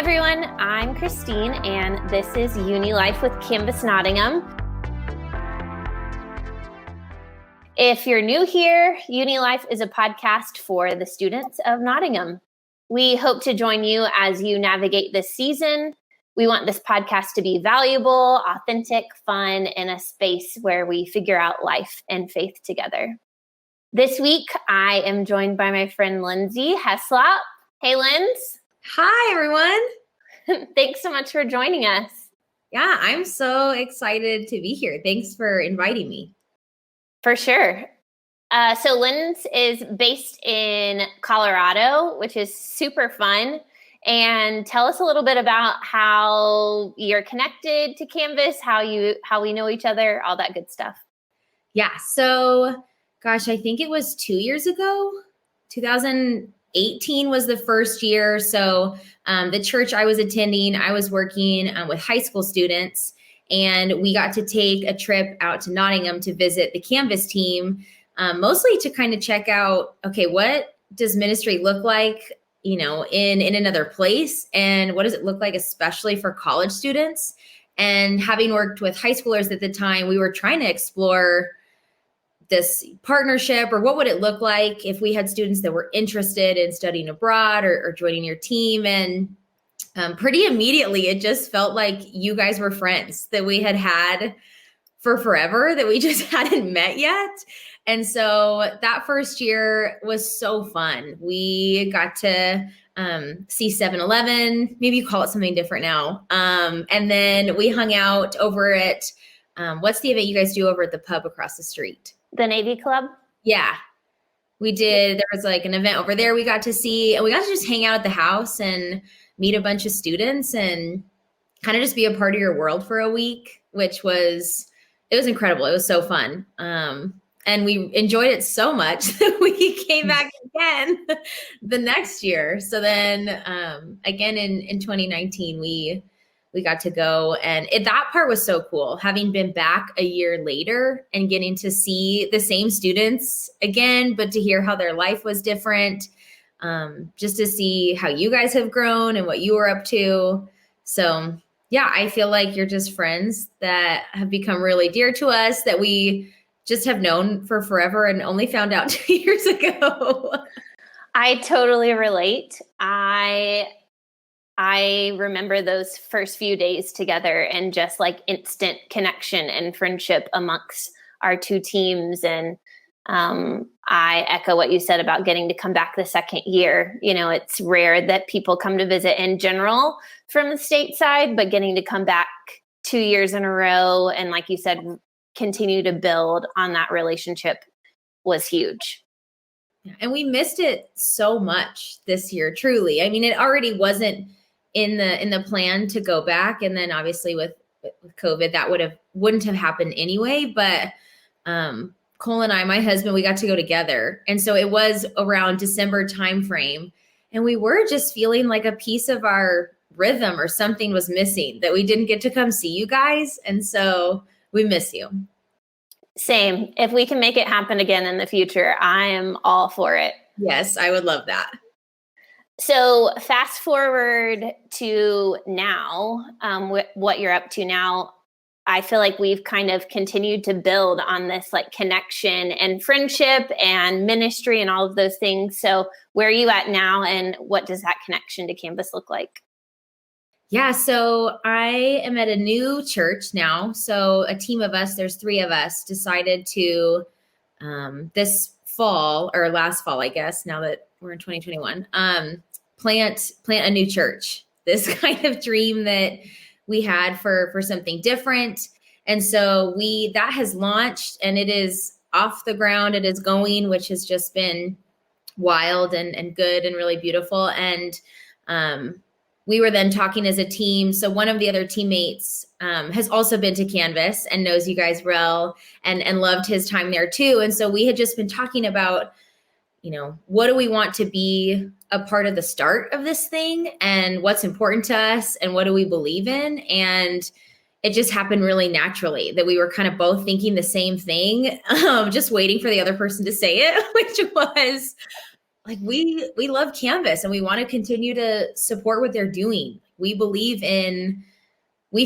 everyone, I'm Christine, and this is Unilife with Canvas Nottingham. If you're new here, Unilife is a podcast for the students of Nottingham. We hope to join you as you navigate this season. We want this podcast to be valuable, authentic, fun, and a space where we figure out life and faith together. This week, I am joined by my friend Lindsey Heslop. Hey, Linz. Hi, everyone. Thanks so much for joining us. Yeah, I'm so excited to be here. Thanks for inviting me. For sure. So Linz is based in Colorado, which is super fun. And tell us a little bit about how you're connected to Canvas, how we know each other, all that good stuff. Yeah. So, gosh, I think it was 2 years ago. 2018 was the first year. So the church I was attending, I was working with high school students, and we got to take a trip out to Nottingham to visit the Canvas team, mostly to kind of check out, okay, what does ministry look like, in another place? And what does it look like, especially for college students? And having worked with high schoolers at the time, we were trying to explore this partnership, or what would it look like if we had students that were interested in studying abroad or joining your team. And pretty immediately, it just felt like you guys were friends that we had for forever, that we just hadn't met yet. And so that first year was so fun. We got to see 7-Eleven, maybe you call it something different now. And then we hung out over at, what's the event you guys do over at the pub across the street? The Navy Club? Yeah, we did. There was like an event over there we got to see, and we got to just hang out at the house and meet a bunch of students and kind of just be a part of your world for a week, it was incredible. It was so fun. And we enjoyed it so much that we came back again the next year. So then again in 2019, we got to go, and that part was so cool, having been back a year later and getting to see the same students again, but to hear how their life was different, just to see how you guys have grown and what you were up to. So yeah, I feel like you're just friends that have become really dear to us, that we just have known for forever and only found out 2 years ago. I totally relate. I remember those first few days together and just like instant connection and friendship amongst our two teams. And I echo what you said about getting to come back the second year. It's rare that people come to visit in general from the stateside, but getting to come back 2 years in a row and, like you said, continue to build on that relationship was huge. And we missed it so much this year, truly. I mean, it already wasn't in the plan to go back. And then obviously with COVID, that wouldn't have happened anyway. But Cole and I, my husband, we got to go together. And so it was around December timeframe. And we were just feeling like a piece of our rhythm or something was missing, that we didn't get to come see you guys. And so we miss you. Same. If we can make it happen again in the future, I am all for it. Yes, I would love that. So fast forward to now, what you're up to now, I feel like we've kind of continued to build on this like connection and friendship and ministry and all of those things. So where are you at now, and what does that connection to Canvas look like? Yeah, so I am at a new church now. So a team of us, there's 3 of us, decided to this fall, or last fall, I guess, now that we're in 2021, plant a new church. This kind of dream that we had for something different. And so that has launched, and it is off the ground. It is going, which has just been wild and good and really beautiful. And we were then talking as a team. So one of the other teammates has also been to Canvas and knows you guys well and loved his time there too. And so we had just been talking about, what do we want to be a part of the start of this thing, and what's important to us, and what do we believe in? And it just happened really naturally that we were kind of both thinking the same thing, just waiting for the other person to say it, which was like, we love Canvas and we want to continue to support what they're doing. we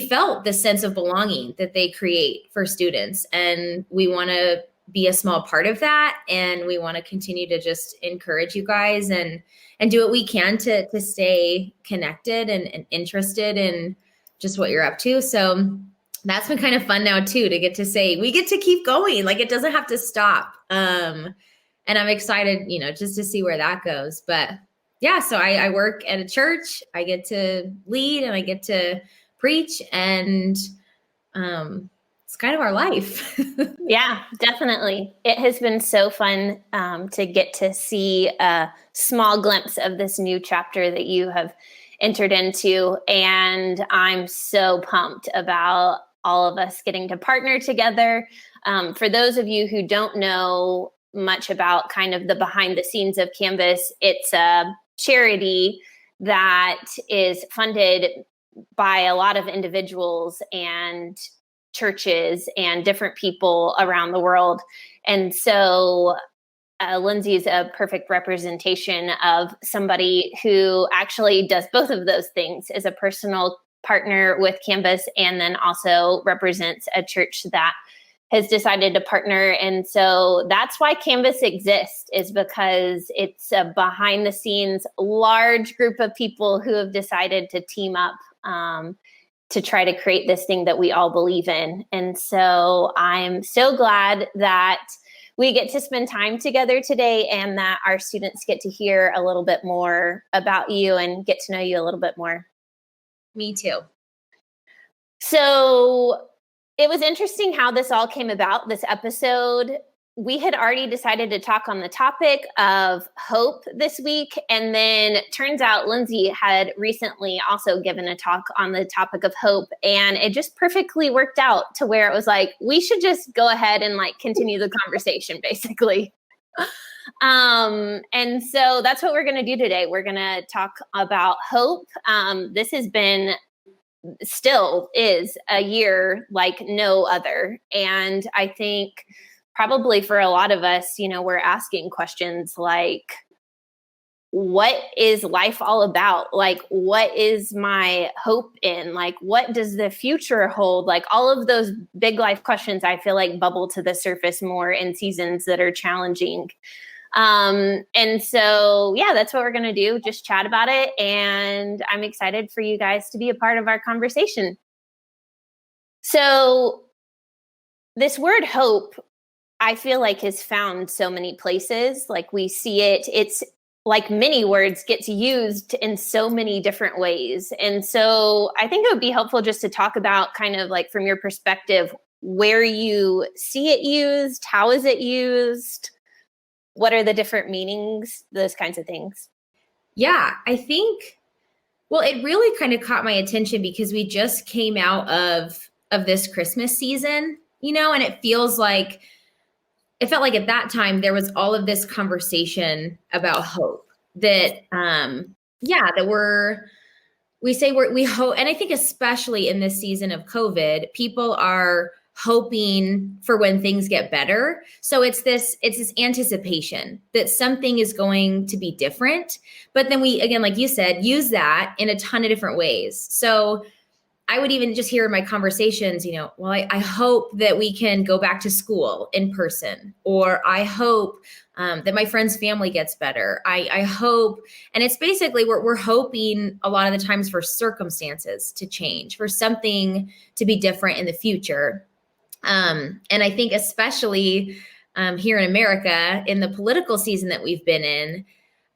felt the sense of belonging that they create for students. And we want to be a small part of that. And we want to continue to just encourage you guys and do what we can to stay connected and interested in just what you're up to. So that's been kind of fun now too, to get to say, we get to keep going. Like, it doesn't have to stop. And I'm excited, just to see where that goes. But yeah, so I work at a church. I get to lead and I get to preach, and it's kind of our life. Yeah, definitely. It has been so fun to get to see a small glimpse of this new chapter that you have entered into. And I'm so pumped about all of us getting to partner together. For those of you who don't know much about kind of the behind the scenes of Canvas, it's a charity that is funded by a lot of individuals and churches and different people around the world. And so Lindsey is a perfect representation of somebody who actually does both of those things, is a personal partner with Canvas, and then also represents a church that has decided to partner. And so that's why Canvas exists, is because it's a behind the scenes large group of people who have decided to team up to try to create this thing that we all believe in. And so I'm so glad that we get to spend time together today, and that our students get to hear a little bit more about you and get to know you a little bit more. Me too. So it was interesting how this all came about, this episode. We had already decided to talk on the topic of hope this week. And then turns out Lindsey had recently also given a talk on the topic of hope. And it just perfectly worked out to where it was like, we should just go ahead and continue the conversation, basically. And so that's what we're going to do today. We're going to talk about hope. This has been, still is, a year like no other. And I think probably for a lot of us, we're asking questions like, what is life all about? Like, what is my hope in? Like, what does the future hold? Like, all of those big life questions, I feel like, bubble to the surface more in seasons that are challenging. And so, yeah, that's what we're going to do. Just chat about it. And I'm excited for you guys to be a part of our conversation. So this word hope, I feel like, is found so many places. Like, we see it. It's like many words gets used in so many different ways. And so I think it would be helpful just to talk about kind of like, from your perspective, where you see it used, how is it used? What are the different meanings, those kinds of things? Yeah, I think, well, it really kind of caught my attention because we just came out of this Christmas season, and it felt like at that time there was all of this conversation about hope that, that we hope. And I think especially in this season of COVID, people are hoping for when things get better. So it's this anticipation that something is going to be different. But then we, again, like you said, use that in a ton of different ways. So I would even just hear in my conversations, well, I hope that we can go back to school in person, or I hope that my friend's family gets better. I hope, and it's basically we're hoping a lot of the times for circumstances to change, for something to be different in the future. And I think especially here in America, in the political season that we've been in,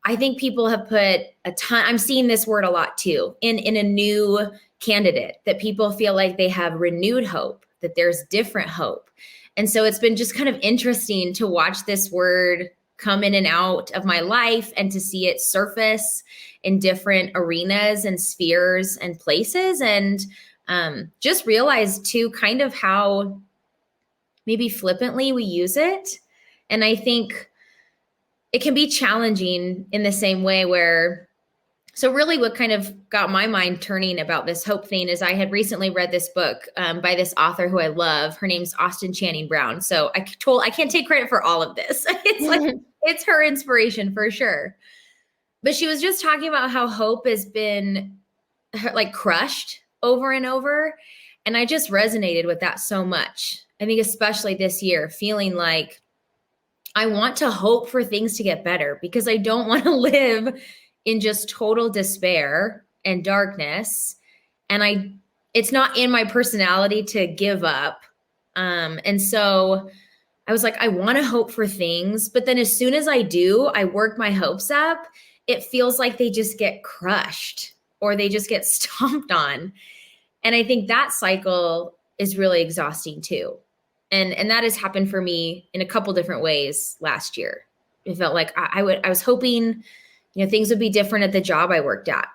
I think people have put a ton, I'm seeing this word a lot too, in a new candidate, that people feel like they have renewed hope, that there's different hope. And so it's been just kind of interesting to watch this word come in and out of my life and to see it surface in different arenas and spheres and places. And just realize too kind of how maybe flippantly we use it. And I think it can be challenging in the same way where, so really what kind of got my mind turning about this hope thing is I had recently read this book by this author who I love. Her name's Austin Channing Brown. So I can't take credit for all of this. It's her inspiration for sure. But she was just talking about how hope has been like crushed over and over. And I just resonated with that so much. I think especially this year, feeling like I want to hope for things to get better because I don't want to live in just total despair and darkness. And it's not in my personality to give up. And so I was like, I want to hope for things, but then as soon as I do, I work my hopes up, it feels like they just get crushed or they just get stomped on. And I think that cycle is really exhausting too. And that has happened for me in a couple different ways last year. It felt like I was hoping, things would be different at the job I worked at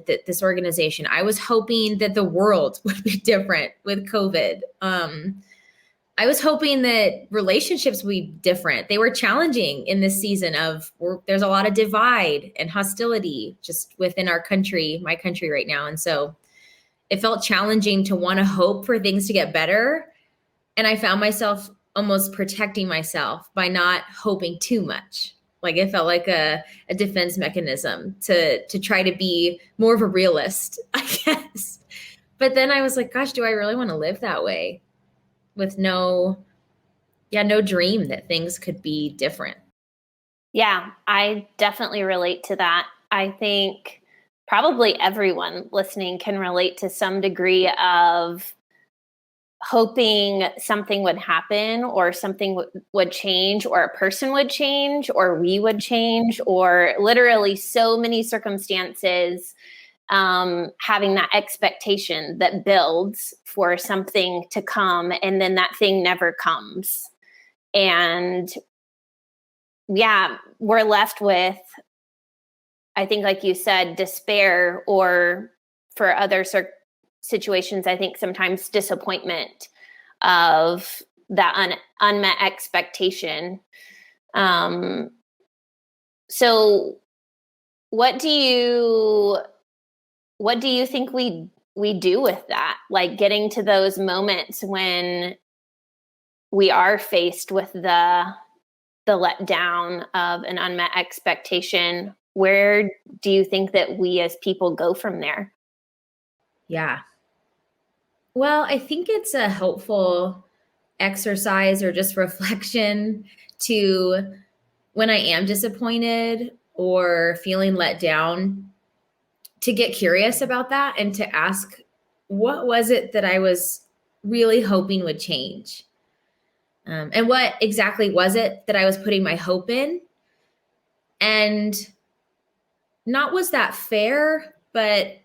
this organization. I was hoping that the world would be different with COVID. I was hoping that relationships would be different. They were challenging in this season there's a lot of divide and hostility just within our country, my country right now. And so it felt challenging to want to hope for things to get better. And I found myself almost protecting myself by not hoping too much. Like it felt like a defense mechanism to try to be more of a realist, I guess. But then I was like, gosh, do I really want to live that way with no dream that things could be different? Yeah, I definitely relate to that. I think probably everyone listening can relate to some degree of hoping something would happen or something would change or a person would change or we would change or literally so many circumstances, having that expectation that builds for something to come and then that thing never comes. And yeah, we're left with, I think, like you said, despair, or for other situations, I think sometimes disappointment of that unmet expectation. So what do you think we do with that? Like getting to those moments when we are faced with the letdown of an unmet expectation, where do you think that we as people go from there? Yeah. Well, I think it's a helpful exercise or just reflection to, when I am disappointed or feeling let down, to get curious about that and to ask, what was it that I was really hoping would change? And what exactly was it that I was putting my hope in? And not was that fair, but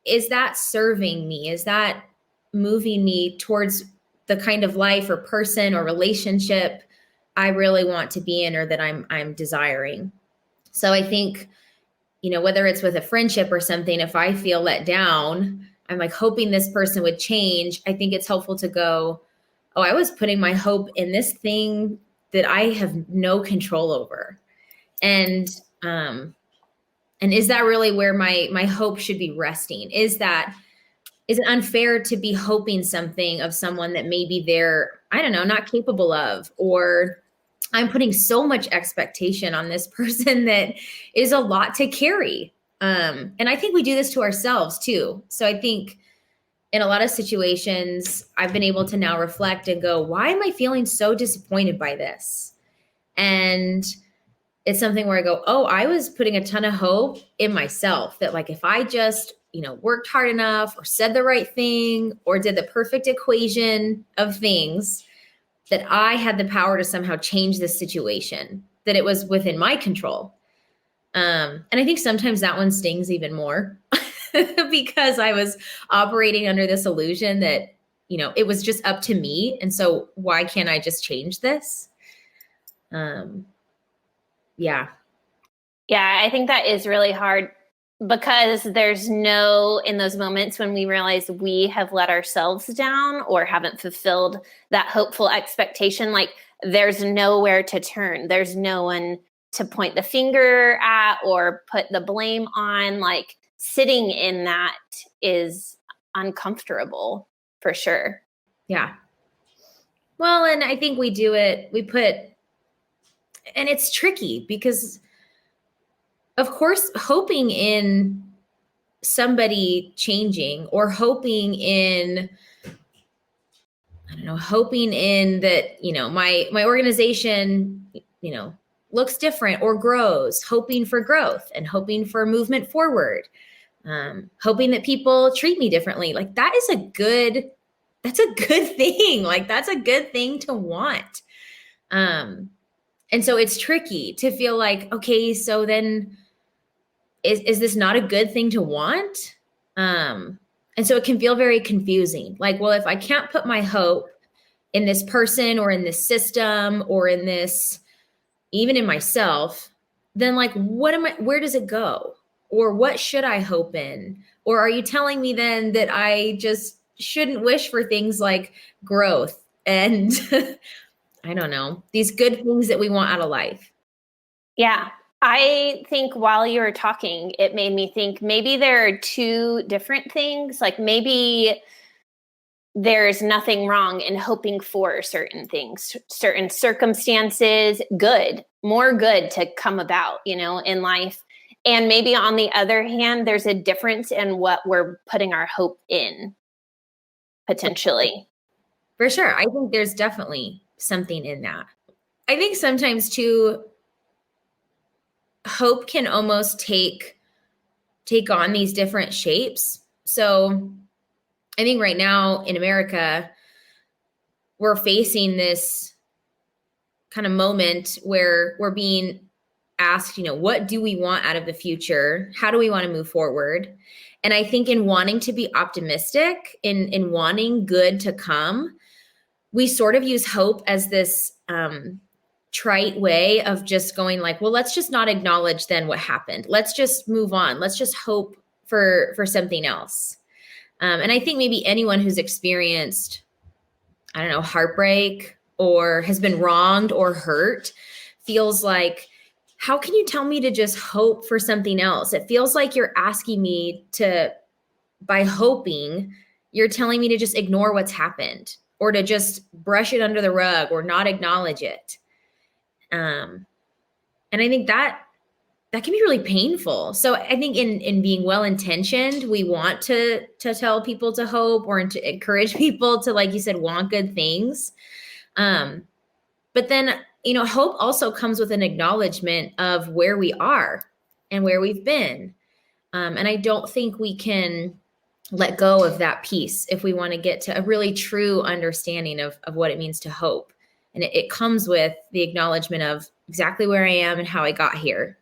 is that serving me? Is that moving me towards the kind of life or person or relationship I really want to be in or that I'm desiring? So I think, whether it's with a friendship or something, if I feel let down, I'm like hoping this person would change. I think it's helpful to go, oh, I was putting my hope in this thing that I have no control over. And is that really where my hope should be resting? Is it unfair to be hoping something of someone that maybe they're, I don't know, not capable of, or I'm putting so much expectation on this person that is a lot to carry. And I think we do this to ourselves too. So I think in a lot of situations, I've been able to now reflect and go, why am I feeling so disappointed by this? And it's something where I go, oh, I was putting a ton of hope in myself that like, if I just, worked hard enough or said the right thing or did the perfect equation of things, that I had the power to somehow change this situation, that it was within my control. And I think sometimes that one stings even more because I was operating under this illusion that, it was just up to me. And so why can't I just change this? Yeah. Yeah, I think that is really hard because in those moments when we realize we have let ourselves down or haven't fulfilled that hopeful expectation, like there's nowhere to turn. There's no one to point the finger at or put the blame on. Like sitting in that is uncomfortable for sure. Yeah. Well, and I think and it's tricky because of course, hoping in somebody changing, or hoping in, I don't know, hoping in that, my organization, looks different or grows, hoping for growth and hoping for movement forward, hoping that people treat me differently. Like that's a good thing. Like that's a good thing to want. And so it's tricky to feel like, okay, so then is this not a good thing to want? And so it can feel very confusing. Like, well, if I can't put my hope in this person or in this system or in this, even in myself, then like, where does it go? Or what should I hope in? Or are you telling me then that I just shouldn't wish for things like growth and I don't know, these good things that we want out of life? Yeah. I think while you were talking, it made me think maybe there are two different things. Like maybe there's nothing wrong in hoping for certain things, certain circumstances, more good to come about, in life. And maybe on the other hand, there's a difference in what we're putting our hope in, potentially. For sure. I think there's definitely something in that. I think sometimes too, hope can almost take on these different shapes. So I think right now in America, we're facing this kind of moment where we're being asked, what do we want out of the future? How do we want to move forward? And I think in wanting to be optimistic, in wanting good to come, we sort of use hope as this trite way of just going like, well, let's just not acknowledge then what happened. Let's just move on. Let's just hope for something else. And I think maybe anyone who's experienced, I don't know, heartbreak or has been wronged or hurt feels like, how can you tell me to just hope for something else? It feels like you're asking me to, by hoping, you're telling me to just ignore what's happened or to just brush it under the rug or not acknowledge it. And I think that can be really painful. So I think in being well-intentioned, we want to tell people to hope or to encourage people to, like you said, want good things. But then, hope also comes with an acknowledgement of where we are and where we've been. And I don't think we can let go of that piece if we want to get to a really true understanding of what it means to hope. And it comes with the acknowledgement of exactly where I am and how I got here.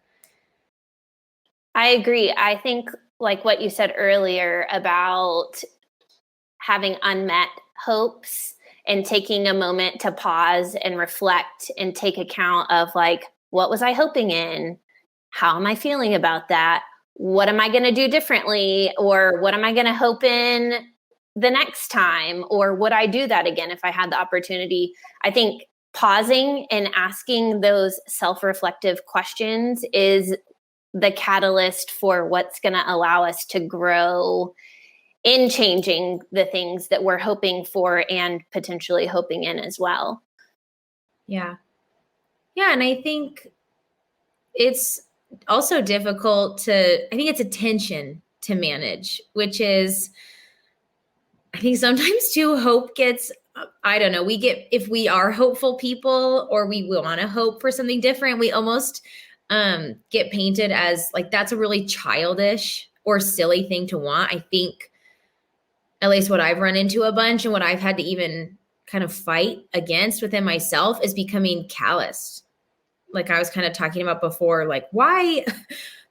I agree. I think like what you said earlier about having unmet hopes and taking a moment to pause and reflect and take account of like, what was I hoping in? How am I feeling about that? What am I going to do differently? Or what am I going to hope in the next time? Or would I do that again if I had the opportunity? I think pausing and asking those self-reflective questions is the catalyst for what's going to allow us to grow in changing the things that we're hoping for and potentially hoping in as well. Yeah. Yeah. And I think it's also difficult I think it's a tension to manage, which is, I think sometimes too, hope gets, I don't know, if we are hopeful people or we want to hope for something different, we almost get painted as like, that's a really childish or silly thing to want. I think at least what I've run into a bunch and what I've had to even kind of fight against within myself is becoming calloused. Like I was kind of talking about before, like why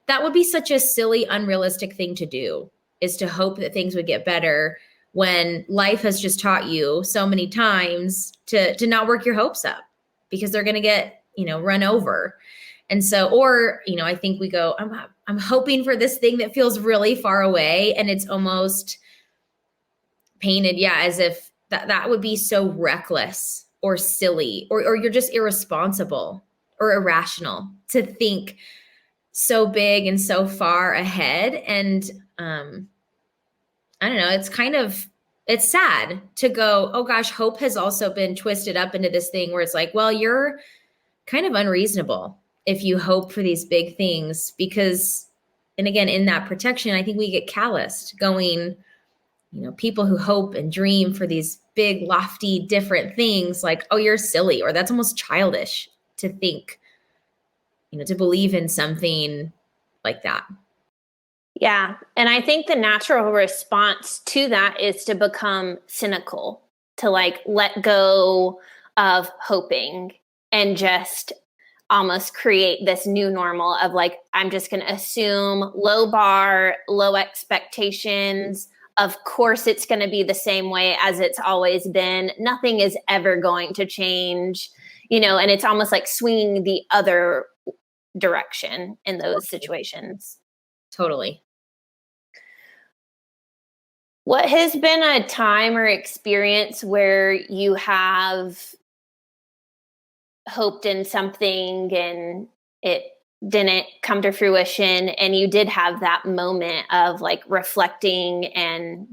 that would be such a silly, unrealistic thing to do, is to hope that things would get better when life has just taught you so many times to not work your hopes up because they're going to get, run over. And so, or, I think we go, I'm hoping for this thing that feels really far away. And it's almost painted, as if that would be so reckless or silly, or you're just irresponsible or irrational to think so big and so far ahead. And I don't know, it's sad to go, oh gosh, hope has also been twisted up into this thing where it's like, well, you're kind of unreasonable if you hope for these big things because And again, in that protection, I think we get calloused going, people who hope and dream for these big, lofty, different things like, oh, you're silly, or that's almost childish to think, to believe in something like that. Yeah. And I think the natural response to that is to become cynical, to like let go of hoping and just almost create this new normal of like, I'm just going to assume low bar, low expectations. Of course, it's going to be the same way as it's always been. Nothing is ever going to change, and it's almost like swinging the other direction in those situations. Totally. What has been a time or experience where you have hoped in something and it didn't come to fruition, and you did have that moment of like reflecting and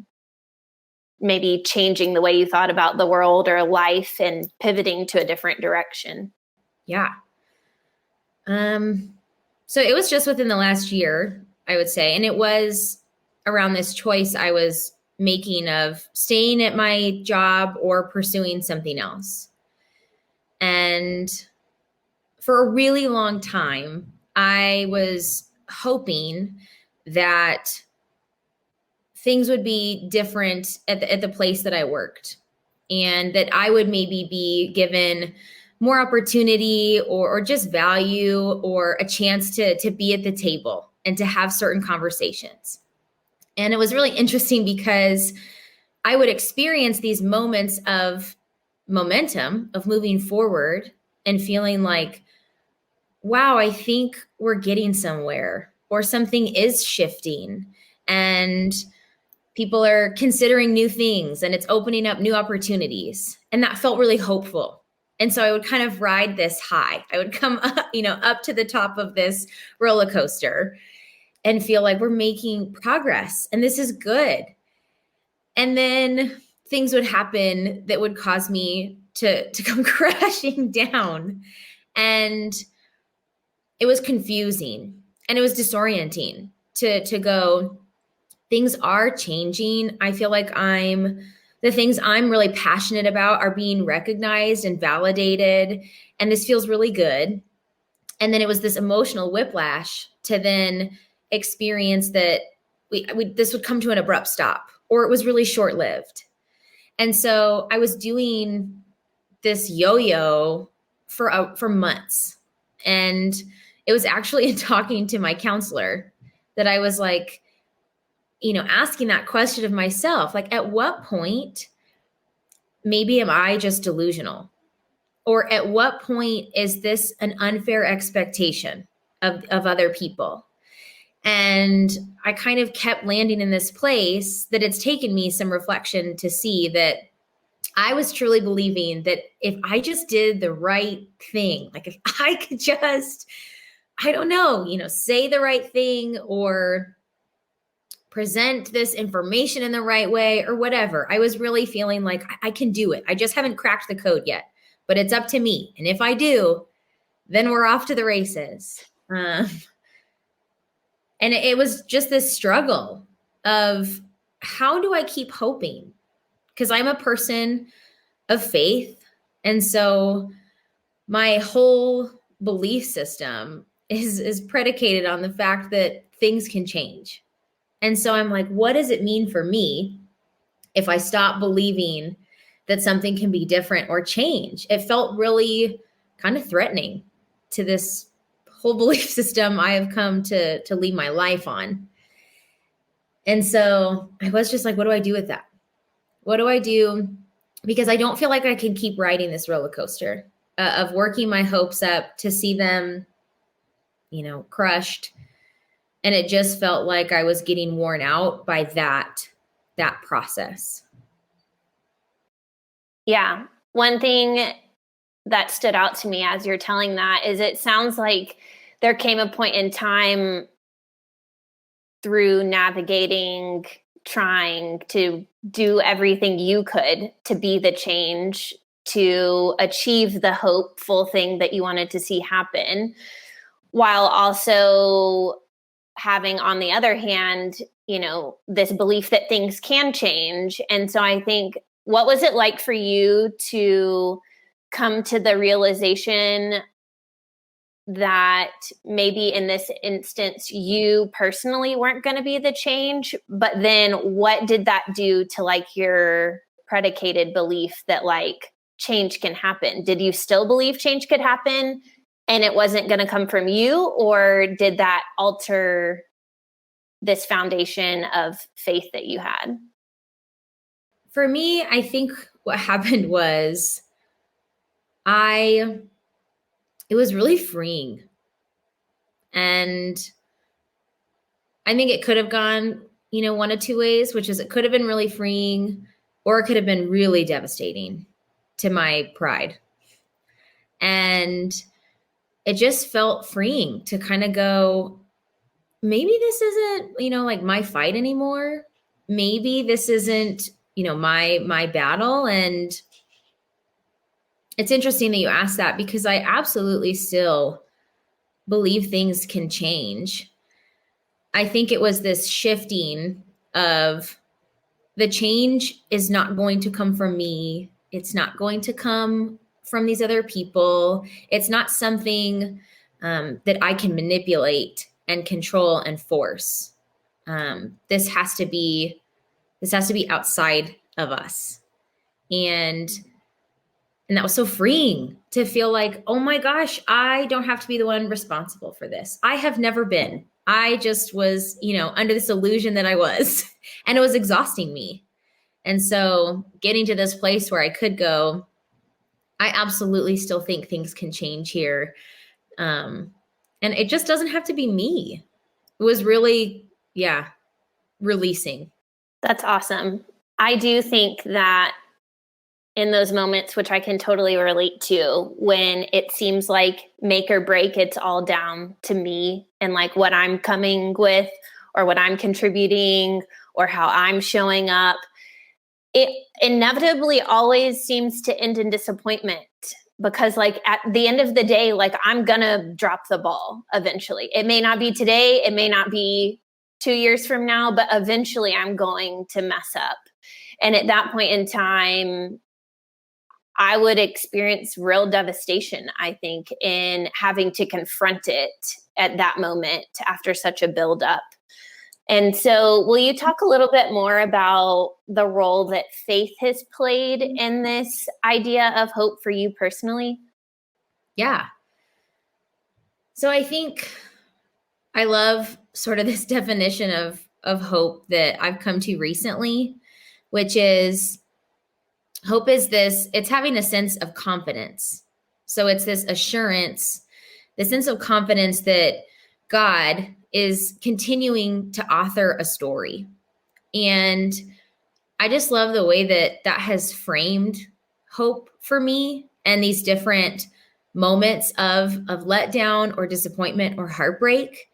maybe changing the way you thought about the world or life and pivoting to a different direction? Yeah. So it was just within the last year, I would say. And it was around this choice I was making of staying at my job or pursuing something else. And for a really long time, I was hoping that things would be different at the place that I worked, and that I would maybe be given more opportunity or just value or a chance to be at the table and to have certain conversations. And it was really interesting because I would experience these moments of momentum, of moving forward and feeling like, wow, I think we're getting somewhere, or something is shifting and people are considering new things and it's opening up new opportunities. And that felt really hopeful. And so I would kind of ride this high. I would come up, up to the top of this roller coaster and feel like we're making progress and this is good. And then things would happen that would cause me to come crashing down. And it was confusing and it was disorienting to go, things are changing. I feel like the things I'm really passionate about are being recognized and validated. And this feels really good. And then it was this emotional whiplash to then experience that this would come to an abrupt stop, or it was really short-lived. And so I was doing this yo-yo for months. And it was actually in talking to my counselor that I was like, asking that question of myself, like, at what point maybe am I just delusional? Or at what point is this an unfair expectation of other people? And I kind of kept landing in this place that it's taken me some reflection to see that I was truly believing that if I just did the right thing, like if I could just, I don't know, say the right thing or present this information in the right way or whatever, I was really feeling like I can do it. I just haven't cracked the code yet, but it's up to me. And if I do, then we're off to the races. And it was just this struggle of how do I keep hoping? Because I'm a person of faith. And so my whole belief system is predicated on the fact that things can change. And so I'm like, what does it mean for me if I stop believing that something can be different or change? It felt really kind of threatening to this whole belief system I have come to lead my life on. And so I was just like, what do I do with that? What do I do? Because I don't feel like I can keep riding this roller coaster of working my hopes up to see them, crushed. And it just felt like I was getting worn out by that process. Yeah. One thing that stood out to me as you're telling that is it sounds like there came a point in time through navigating, trying to do everything you could to be the change, to achieve the hopeful thing that you wanted to see happen, while also having, on the other hand, this belief that things can change. And so I think, what was it like for you to come to the realization that maybe in this instance, you personally weren't going to be the change, but then what did that do to like your predicated belief that like change can happen? Did you still believe change could happen and it wasn't going to come from you, or did that alter this foundation of faith that you had? For me, I think what happened was it was really freeing. And I think it could have gone, one of two ways, which is it could have been really freeing, or it could have been really devastating to my pride. And it just felt freeing to kind of go, maybe this isn't, like my fight anymore. Maybe this isn't, my battle. And it's interesting that you asked that, because I absolutely still believe things can change. I think it was this shifting of the change is not going to come from me. It's not going to come from these other people. It's not something that I can manipulate and control and force. This has to be outside of us. And that was so freeing to feel like, oh my gosh, I don't have to be the one responsible for this. I have never been. I just was, under this illusion that I was, and it was exhausting me. And so getting to this place where I could go, I absolutely still think things can change here. And it just doesn't have to be me. It was really, releasing. That's awesome. I do think that in those moments, which I can totally relate to, when it seems like make or break, it's all down to me and like what I'm coming with or what I'm contributing or how I'm showing up, it inevitably always seems to end in disappointment, because like at the end of the day, like I'm gonna drop the ball eventually. It may not be today, it may not be 2 years from now, but eventually I'm going to mess up. And at that point in time, I would experience real devastation, I think, in having to confront it at that moment after such a buildup. And so will you talk a little bit more about the role that faith has played in this idea of hope for you personally? Yeah. So I think I love sort of this definition of hope that I've come to recently, which is hope is this, it's having a sense of confidence. So it's this assurance, the sense of confidence that God is continuing to author a story. And I just love the way that that has framed hope for me and these different moments of letdown or disappointment or heartbreak,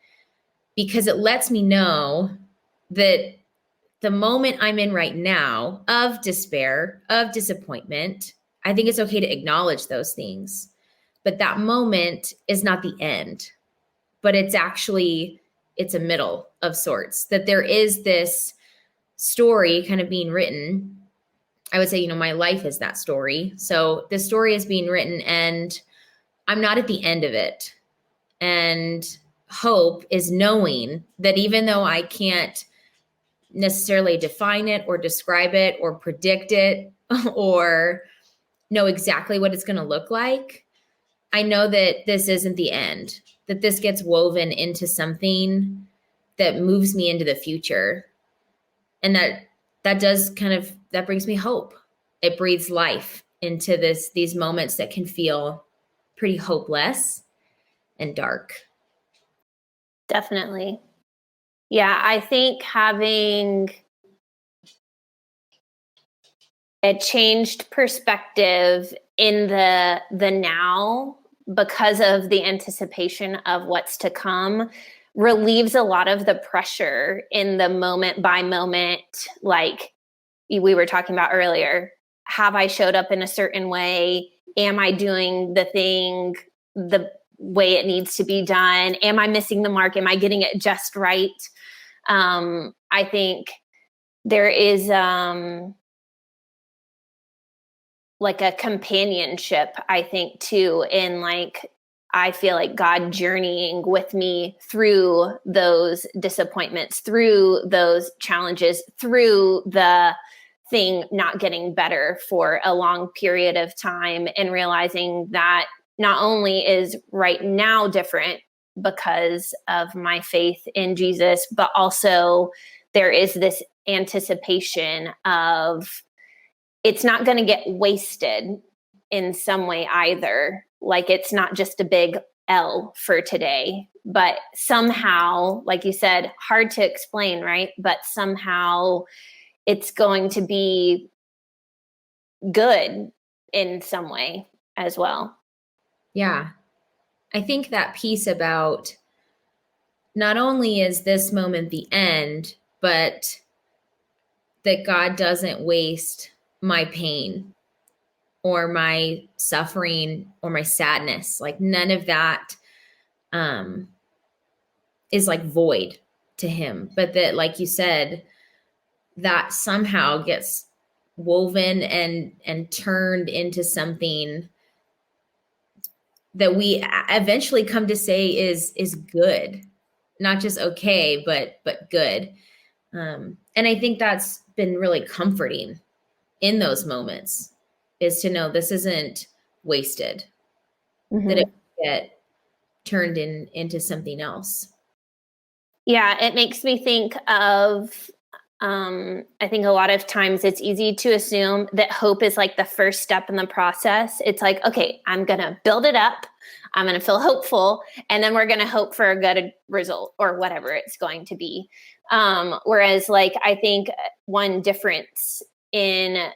because it lets me know that the moment I'm in right now of despair, of disappointment, I think it's okay to acknowledge those things. But that moment is not the end, but it's actually, it's a middle of sorts, that there is this story kind of being written. I would say, my life is that story. So the story is being written and I'm not at the end of it. And hope is knowing that even though I can't necessarily define it or describe it or predict it or know exactly what it's going to look like, I know that this isn't the end, that this gets woven into something that moves me into the future. And that does kind of, that brings me hope. It breathes life into these moments that can feel pretty hopeless and dark. Definitely. Yeah, I think having a changed perspective in the now because of the anticipation of what's to come relieves a lot of the pressure in the moment by moment, like we were talking about earlier. Have I showed up in a certain way? Am I doing the thing, the way it needs to be done? Am I missing the mark? Am I getting it just right? I think there is like a companionship, I think, too, in like, I feel like God journeying with me through those disappointments, through those challenges, through the thing not getting better for a long period of time, and realizing that not only is right now different because of my faith in Jesus, but also there is this anticipation of it's not going to get wasted in some way either. Like, it's not just a big L for today, but somehow, like you said, hard to explain, right? But somehow it's going to be good in some way as well. Yeah. I think that piece about not only is this moment the end, but that God doesn't waste my pain or my suffering or my sadness. Like, none of that is like void to him, but that, like you said, that somehow gets woven and turned into something that we eventually come to say is good, not just okay, but good. And I think that's been really comforting in those moments, is to know this isn't wasted, that it will get turned into something else. Yeah, it makes me think of, I think a lot of times it's easy to assume that hope is like the first step in the process. It's like, okay, I'm going to build it up. I'm going to feel hopeful, and then we're going to hope for a good result or whatever it's going to be. Whereas, like, I think one difference in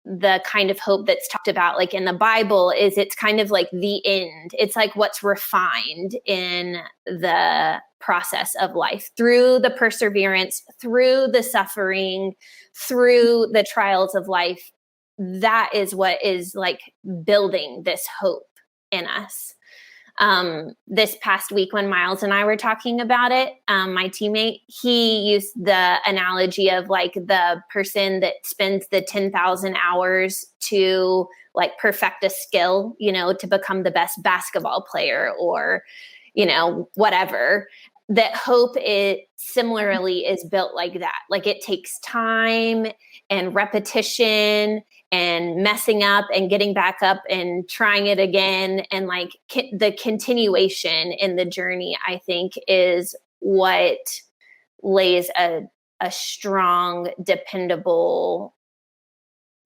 the kind of hope that's talked about, like in the Bible, is it's kind of like the end. It's like what's refined in the process of life, through the perseverance, through the suffering, through the trials of life. That is what is like building this hope in us. This past week when Miles and I were talking about it, my teammate, he used the analogy of like the person that spends the 10,000 hours to like perfect a skill, you know, to become the best basketball player or, you know, whatever. That hope, it similarly is built like that. Like, it takes time and repetition and messing up and getting back up and trying it again. And like the continuation in the journey, I think, is what lays a strong, dependable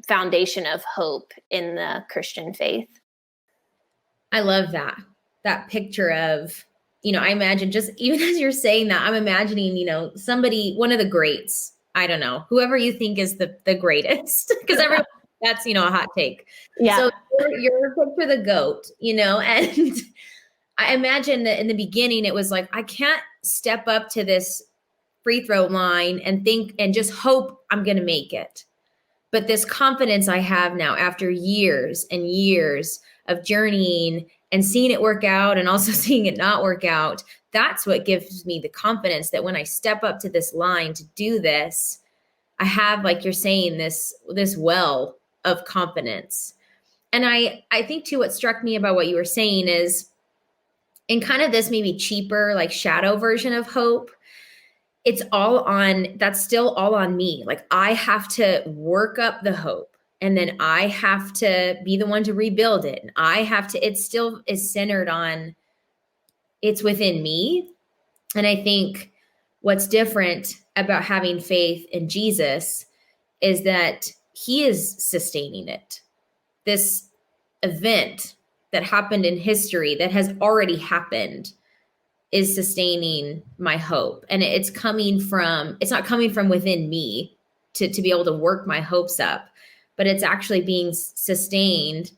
foundation of hope in the Christian faith. I love that picture of, you know, I imagine, just even as you're saying that, I'm imagining, you know, somebody, one of the greats, I don't know, whoever you think is the greatest, because everyone, that's, you know, a hot take. Yeah. So you're picture the GOAT, you know, and I imagine that in the beginning, it was like, I can't step up to this free throw line and think and just hope I'm going to make it. But this confidence I have now, after years and years of journeying and seeing it work out and also seeing it not work out, that's what gives me the confidence that when I step up to this line to do this, I have, like you're saying, this well of confidence. And I think too, what struck me about what you were saying is, in kind of this maybe cheaper, like shadow version of hope, that's still all on me. Like, I have to work up the hope, and then I have to be the one to rebuild it. And it still is centered on, it's within me. And I think what's different about having faith in Jesus is that he is sustaining it. This event that happened in history that has already happened is sustaining my hope. And it's not coming from within me to be able to work my hopes up, but it's actually being sustained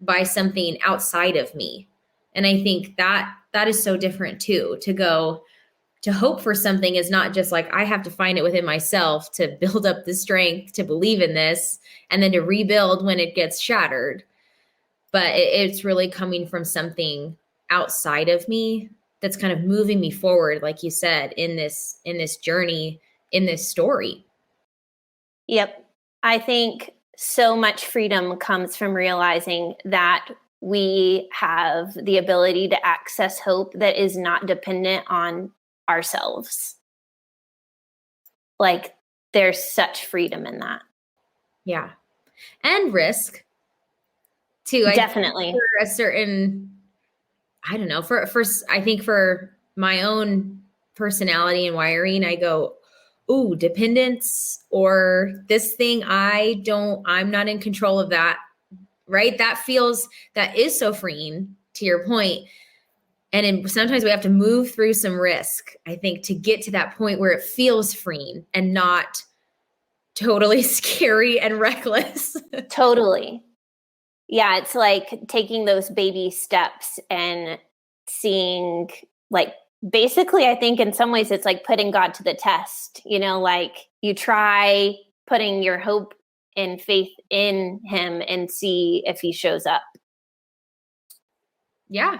by something outside of me. And I think that is so different too. To hope for something is not just like, I have to find it within myself to build up the strength to believe in this and then to rebuild when it gets shattered. But it's really coming from something outside of me that's kind of moving me forward, like you said, in this journey, in this story. Yep. I think so much freedom comes from realizing that we have the ability to access hope that is not dependent on ourselves. Like, there's such freedom in that. Yeah. And risk too. Definitely. For a certain, I don't know, for I think for my own personality and wiring, I go, ooh, dependence or this thing, I'm not in control of that. Right. That is so freeing, to your point. And sometimes we have to move through some risk, I think, to get to that point where it feels freeing and not totally scary and reckless. Totally. Yeah, it's like taking those baby steps and seeing, like, basically, I think in some ways it's like putting God to the test. Like, you try putting your hope and faith in him and see if he shows up. Yeah.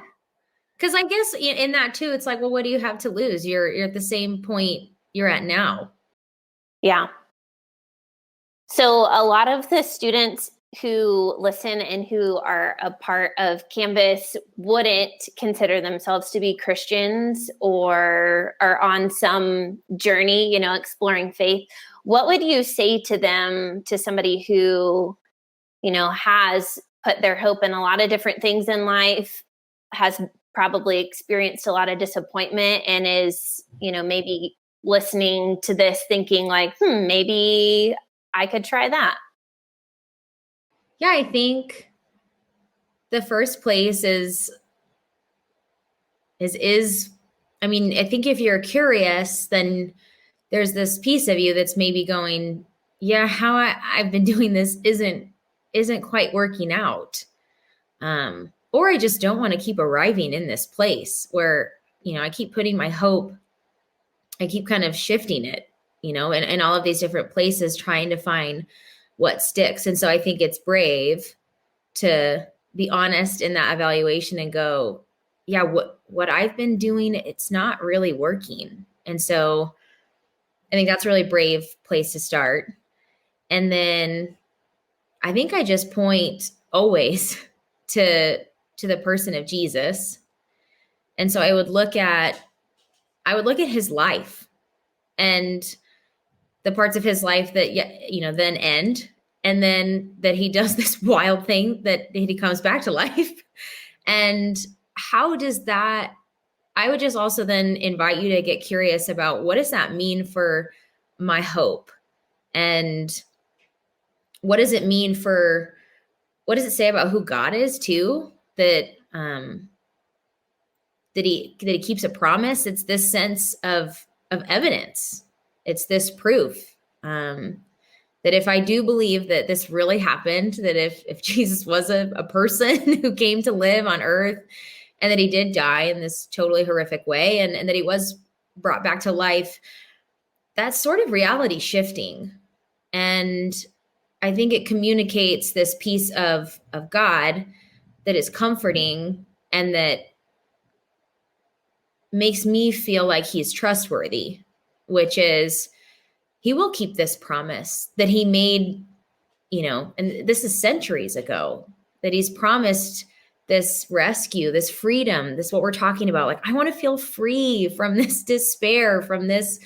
Because I guess in that too, it's like, well, what do you have to lose? You're at the same point you're at now. Yeah. So a lot of the students who listen and who are a part of Canvas wouldn't consider themselves to be Christians or are on some journey, exploring faith. What would you say to them, to somebody who, has put their hope in a lot of different things in life, has probably experienced a lot of disappointment, and is, maybe listening to this thinking like, maybe I could try that? Yeah, I think the first place is I mean, I think if you're curious, then there's this piece of you that's maybe going, yeah, how I've been doing this isn't quite working out. Or I just don't want to keep arriving in this place where, I keep putting my hope, I keep kind of shifting it, in all of these different places, trying to find what sticks. And so I think it's brave to be honest in that evaluation and go, yeah, what I've been doing, it's not really working. And so I think that's a really brave place to start. And then I think I just point always to the person of Jesus. And so I would look at his life and the parts of his life that then end, and then that he does this wild thing that he comes back to life. And how does that, I would just also then invite you to get curious about, what does that mean for my hope? And what does it mean for, what does it say about who God is too? That he keeps a promise. It's this sense of evidence. It's this proof that if I do believe that this really happened, that if Jesus was a person who came to live on earth, and that he did die in this totally horrific way, and that he was brought back to life, that's sort of reality shifting. And I think it communicates this piece of God that is comforting and that makes me feel like he's trustworthy, which is, he will keep this promise that he made, and this is centuries ago, that he's promised this rescue, this freedom, this what we're talking about. Like, I want to feel free from this despair, from this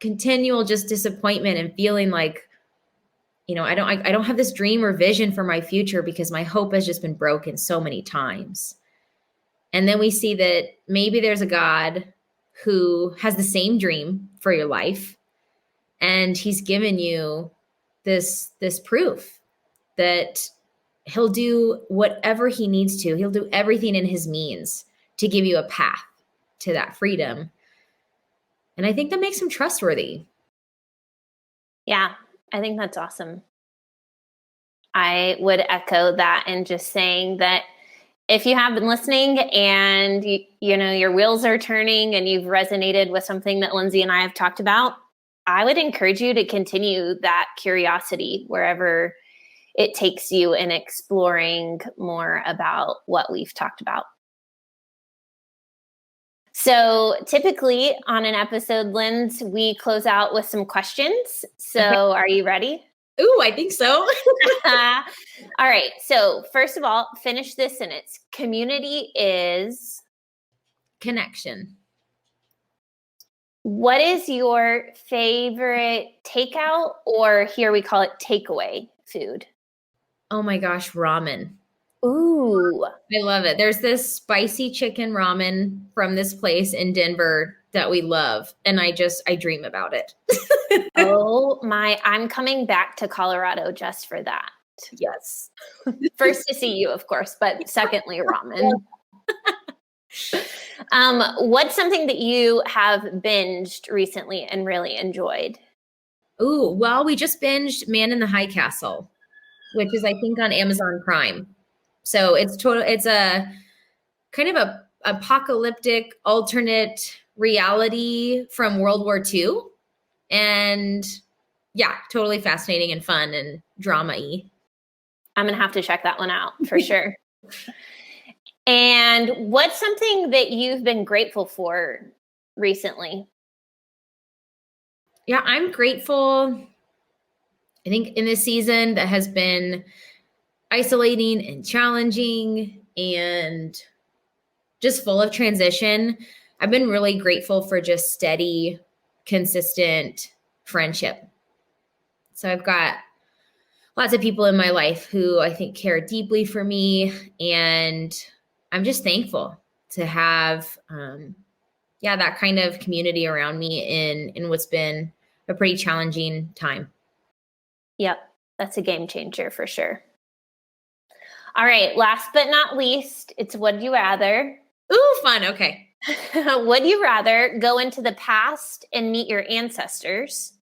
continual just disappointment, and feeling like, I don't have this dream or vision for my future because my hope has just been broken so many times. And then we see that maybe there's a God who has the same dream for your life, and he's given you this proof that he'll do whatever he needs to. He'll do everything in his means to give you a path to that freedom. And I think that makes him trustworthy. Yeah, I think that's awesome. I would echo that, and just saying that if you have been listening and your wheels are turning and you've resonated with something that Lindsey and I have talked about, I would encourage you to continue that curiosity wherever it takes you in exploring more about what we've talked about. So typically on an episode, Linz, we close out with some questions. So Are you ready? Ooh, I think so. All right. So first of all, finish this sentence. Community is connection. What is your favorite takeout, or here we call it takeaway food? Oh my gosh, ramen. Ooh. I love it. There's this spicy chicken ramen from this place in Denver that we love. And I dream about it. Oh my, I'm coming back to Colorado just for that. Yes. First to see you, of course, but secondly, ramen. What's something that you have binged recently and really enjoyed? Ooh, well, we just binged Man in the High Castle, which is, I think, on Amazon Prime. So it's a kind of a apocalyptic alternate reality from World War II. And yeah, totally fascinating and fun and drama-y. I'm going to have to check that one out for sure. And what's something that you've been grateful for recently? Yeah, I'm grateful. I think in this season that has been isolating and challenging and just full of transition, I've been really grateful for just steady, consistent friendship. So I've got lots of people in my life who I think care deeply for me, and I'm just thankful to have, that kind of community around me in what's been a pretty challenging time. Yep, that's a game changer for sure. All right, last but not least, it's would you rather? Ooh, fun. Okay. Would you rather go into the past and meet your ancestors,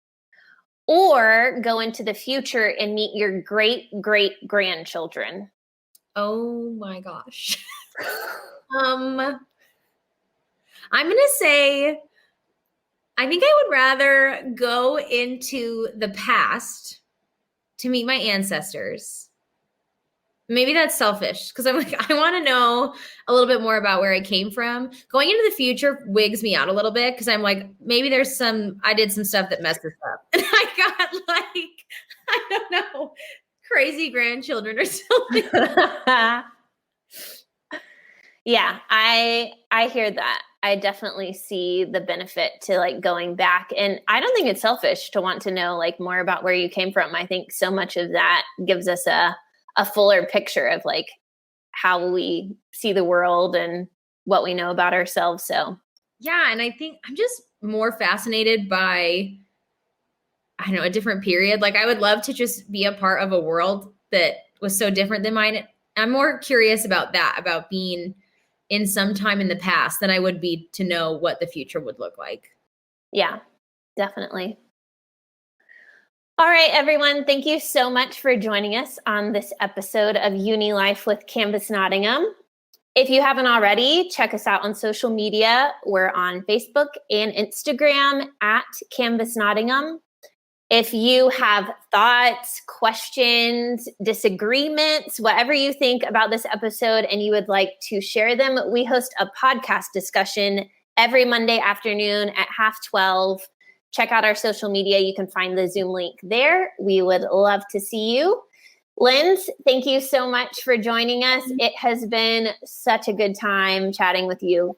or go into the future and meet your great-great-grandchildren? Oh my gosh. I'm going to say, I think I would rather go into the past to meet my ancestors. Maybe that's selfish because I'm like, I want to know a little bit more about where I came from. Going into the future wigs me out a little bit because I'm like, maybe I did some stuff that messed this up. And I got like, I don't know, crazy grandchildren or something. Yeah, I hear that. I definitely see the benefit to like going back, and I don't think it's selfish to want to know like more about where you came from. I think so much of that gives us a fuller picture of like how we see the world and what we know about ourselves. So yeah, and I think I'm just more fascinated by, I don't know, a different period. Like I would love to just be a part of a world that was so different than mine. I'm more curious about that, about being in some time in the past than I would be to know what the future would look like. Yeah, definitely. All right, everyone. Thank you so much for joining us on this episode of Unilife with Canvas Nottingham. If you haven't already, check us out on social media. We're on Facebook and Instagram at Canvas Nottingham. If you have thoughts, questions, disagreements, whatever you think about this episode and you would like to share them, we host a podcast discussion every Monday afternoon at 12:30. Check out our social media. You can find the Zoom link there. We would love to see you. Linz, thank you so much for joining us. It has been such a good time chatting with you.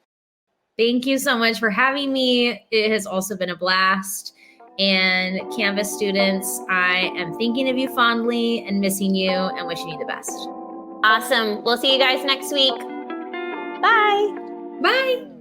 Thank you so much for having me. It has also been a blast. And Canvas students, I am thinking of you fondly and missing you and wishing you the best. Awesome. We'll see you guys next week. Bye. Bye.